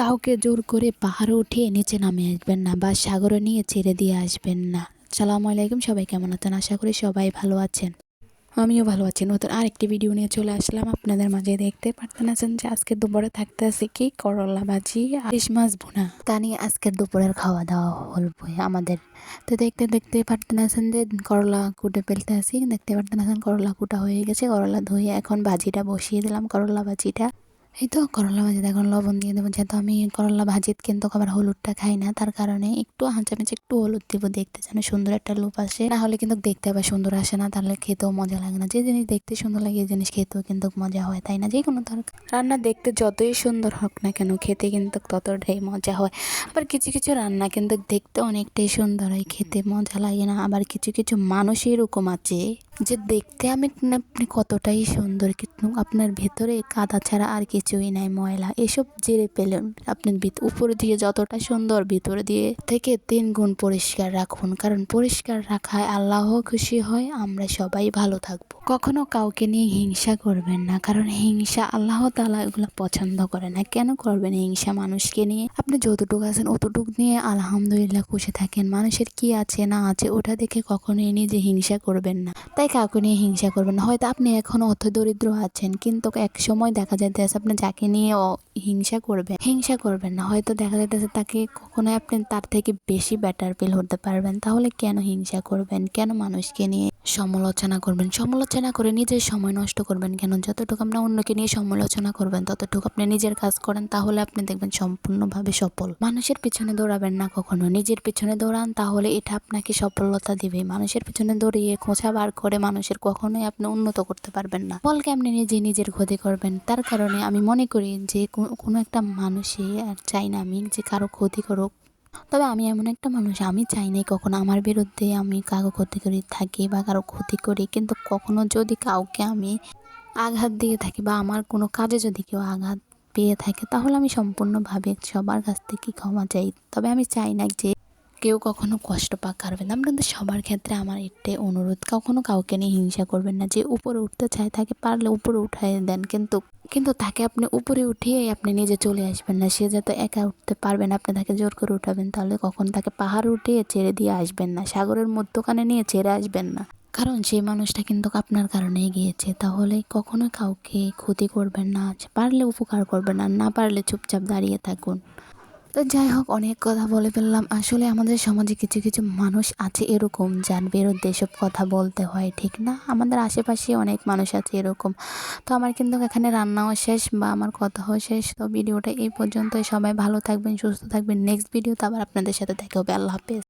কাউকে জোর করে পাহাড়ে উঠিয়ে নিচে নামিয়ে আসবেন না বা সাগরে নিয়ে ছেড়ে দিয়ে আসবেন না। আসসালামু আলাইকুম, সবাই কেমন আছেন? আশা করি সবাই ভালো আছেন। আমিও ভালো আছি। নতুন আরেকটি ভিডিও নিয়ে চলে আসলাম আপনাদের মাঝে। দেখতে পারতেছেন যে আজকে দুপুরে থাকতে আছে কি করলা ভাজি আর ইলিশ মাছ ভুনা। তা নিয়ে আজকের দুপুরের খাওয়া দাওয়া হলো আমাদের। তো দেখতে দেখতে পারতেছেন যে করলা কুটে ফেলতে আসি। দেখতে পারতেছেন করলা কুটা হয়ে গেছে। করলা ধুয়ে এখন ভাজিটা বসিয়ে দিলাম, করলা ভাজিটা। এই তো করলা ভাজিতে এখন লবণ দিয়ে দেবো, যেহেতু আমি করলা ভাজিত কিন্তু আবার হলুদটা খাই না, তার কারণে একটু চামচ একটু হলুদ দেবো, দেখতে যেন সুন্দর একটা লুক আসে। না হলে কিন্তু দেখতে আবার সুন্দর আসে না, তাহলে খেতেও মজা লাগে না। যে জিনিস দেখতে সুন্দর লাগে এই জিনিস খেতেও কিন্তু মজা হয়, তাই না? যে কোনো রান্না দেখতে যতই সুন্দর হোক না কেন, খেতে কিন্তু ততটাই মজা হয়। আবার কিছু কিছু রান্না কিন্তু দেখতে অনেকটাই সুন্দর হয়, খেতে মজা লাগে না। আবার কিছু কিছু মানুষ এরকম আছে যে দেখতে আপনি কতটাই সুন্দর, কিন্তু আপনার ভেতরে কাদা ছাড়া আর কিছুই নাই, ময়লা এসব জেরে পেলেন। আপনি উপরে দিয়ে যতটা সুন্দর, ভিতরে দিয়ে থেকে 3 গুণ পরিষ্কার রাখুন, কারণ পরিষ্কার রাখায় আল্লাহ খুশি হয়, আমরা সবাই ভালো থাকবো। কখনো কাউকে নিয়ে হিংসা করবেন না, কারণ হিংসা আল্লাহ তাআলা এগুলো পছন্দ করে না। কেন করবেন হিংসা মানুষকে নিয়ে? আপনি যতটুকু আছেন অতটুকু নিয়ে আলহামদুলিল্লাহ খুশি থাকেন। মানুষের কি আছে না আছে ওটা দেখে কখনোই নিজে হিংসা করবেন না। তাই কাউকে নিয়ে হিংসা করবেন না। হয়তো আপনি এখন অর্থ দরিদ্র আছেন, কিন্তু এক সময় দেখা যাইতেছে আপনি যাকে নিয়ে হিংসা করবেন না, হয়তো দেখা যাইতেছে তাকে কখনোই আপনি তার থেকে বেশি বেটার ফিল হতে পারবেন। তাহলে কেন হিংসা করবেন? কেন মানুষকে নিয়ে সমালোচনা করবেন? সমালোচনা করে নিজের সময় নষ্ট করবেন কেন? যতটুকু আপনি অন্যকে নিয়ে সমালোচনা করবেন ততটুকু আপনি নিজের কাজ করেন, তাহলে আপনি দেখবেন সম্পূর্ণভাবে সফল। মানুষের পিছনে দৌড়াবেন না কখনো, নিজের পিছনে দৌড়ান, তাহলে এটা আপনাকে সফলতা দিবে। মানুষের পিছনে দৌড়িয়ে খোঁচা বার করে মানুষের কখনোই আপনি উন্নত করতে পারবেন না। বলকে আপনি নিজের ক্ষতি করবেন। তার কারণে আমি মনে করি যে কোনো একটা মানুষই আর চাই না আমি যে কারো ক্ষতি করুক। তবে আমি এমন একটা মানুষ, আমি চাই নাই কখনো আমার বিরুদ্ধে আমি কারো ক্ষতি করে থাকি বা কারো ক্ষতি করি, কিন্তু কখনো যদি কাউকে আমি আঘাত দিয়ে থাকি বা আমার কোনো কাজে যদি কেউ আঘাত পেয়ে থাকে, তাহলে আমি সম্পূর্ণভাবে সবার কাছ থেকে ক্ষমা চাই। তবে আমি চাই না যে কেউ কখনো কষ্ট পাক, কারবে না। কিন্তু সবার ক্ষেত্রে আমার একটাই অনুরোধ, কখনো কাউকে নিয়ে হিংসা করবেন না। যে উপরে উঠতে চায় তাকে পারলে উপরে উঠাই দেন, কিন্তু তাকে আপনি উপরে উঠিয়ে আপনি নিজে চলে আসবেন না। সে যাতে একা উঠতে পারবেন, আপনি তাকে জোর করে উঠাবেন, তাহলে কখন তাকে পাহাড় উঠিয়ে ছেড়ে দিয়ে আসবেন না, সাগরের মধ্যখানে নিয়ে ছেড়ে আসবেন না, কারণ সেই মানুষটা কিন্তু আপনার কারণেই গিয়েছে। তাহলে কখনো কাউকে ক্ষতি করবেন না, পারলে উপকার করবেন, আর না পারলে চুপচাপ দাঁড়িয়ে থাকুন। তো যাই হোক, অনেক কথা বলে ফেললাম। আসলে আমাদের সমাজে কিছু কিছু মানুষ আছে এরকম, যার বিরুদ্ধে এসব কথা বলতে হয়, ঠিক না? আমাদের আশেপাশে অনেক মানুষ আছে এরকম। তো আমার কিন্তু এখানে রান্নাও শেষ বা আমার কথাও শেষ। তো ভিডিওটা এই পর্যন্তই। সবাই ভালো থাকবেন, সুস্থ থাকবেন। নেক্সট ভিডিওতে আবার আপনাদের সাথে দেখা হবে। আল্লাহ হাফেজ।